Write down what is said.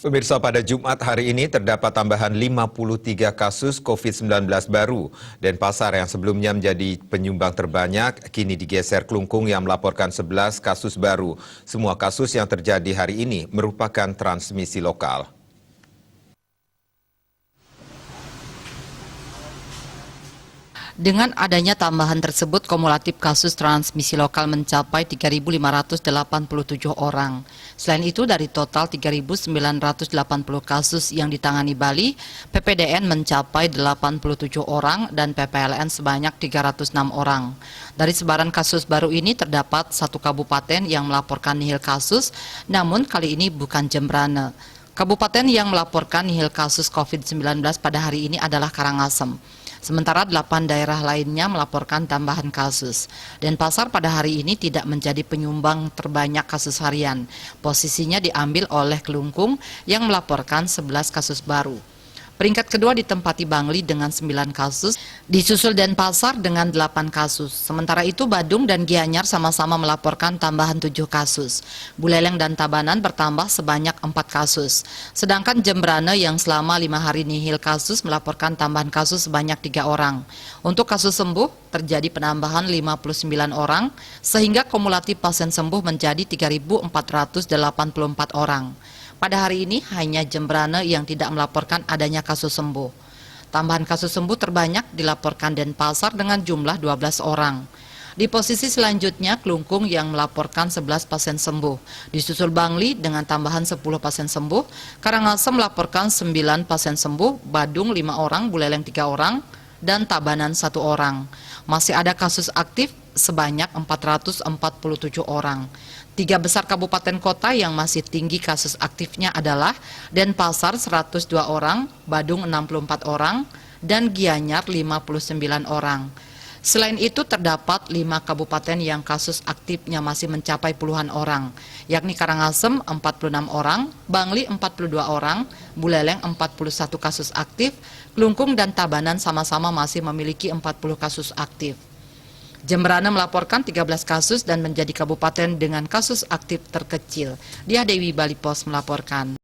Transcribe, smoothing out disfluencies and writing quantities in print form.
Pemirsa, pada Jumat hari ini terdapat tambahan 53 kasus COVID-19 baru. Denpasar yang sebelumnya menjadi penyumbang terbanyak, kini digeser Klungkung yang melaporkan 11 kasus baru. Semua kasus yang terjadi hari ini merupakan transmisi lokal. Dengan adanya tambahan tersebut, kumulatif kasus transmisi lokal mencapai 3.587 orang. Selain itu, dari total 3.980 kasus yang ditangani Bali, PPDN mencapai 87 orang dan PPLN sebanyak 306 orang. Dari sebaran kasus baru ini terdapat satu kabupaten yang melaporkan nihil kasus, namun kali ini bukan Jembrana. Kabupaten yang melaporkan nihil kasus COVID-19 pada hari ini adalah Karangasem. Sementara 8 daerah lainnya melaporkan tambahan kasus. Denpasar pada hari ini tidak menjadi penyumbang terbanyak kasus harian. Posisinya diambil oleh Klungkung yang melaporkan 11 kasus baru. Peringkat kedua ditempati Bangli dengan 9 kasus, disusul Denpasar dengan 8 kasus. Sementara itu Badung dan Gianyar sama-sama melaporkan tambahan 7 kasus. Buleleng dan Tabanan bertambah sebanyak 4 kasus. Sedangkan Jembrana yang selama 5 hari nihil kasus melaporkan tambahan kasus sebanyak 3 orang. Untuk kasus sembuh terjadi penambahan 59 orang, sehingga kumulatif pasien sembuh menjadi 3.484 orang. Pada hari ini hanya Jembrana yang tidak melaporkan adanya kasus sembuh. Tambahan kasus sembuh terbanyak dilaporkan Denpasar dengan jumlah 12 orang. Di posisi selanjutnya Klungkung yang melaporkan 11 pasien sembuh. Disusul Bangli dengan tambahan 10 pasien sembuh. Karangasem melaporkan 9 pasien sembuh, Badung 5 orang, Buleleng 3 orang, dan Tabanan 1 orang. Masih ada kasus aktif sebanyak 447 orang. 3 besar kabupaten kota yang masih tinggi kasus aktifnya adalah Denpasar 102 orang, Badung 64 orang, dan Gianyar 59 orang. Selain itu terdapat 5 kabupaten yang kasus aktifnya masih mencapai puluhan orang, yakni Karangasem 46 orang, Bangli 42 orang, Buleleng 41 kasus aktif, Klungkung dan Tabanan sama-sama masih memiliki 40 kasus aktif. Jembrana melaporkan 13 kasus dan menjadi kabupaten dengan kasus aktif terkecil. Dia Dewi Bali Pos melaporkan.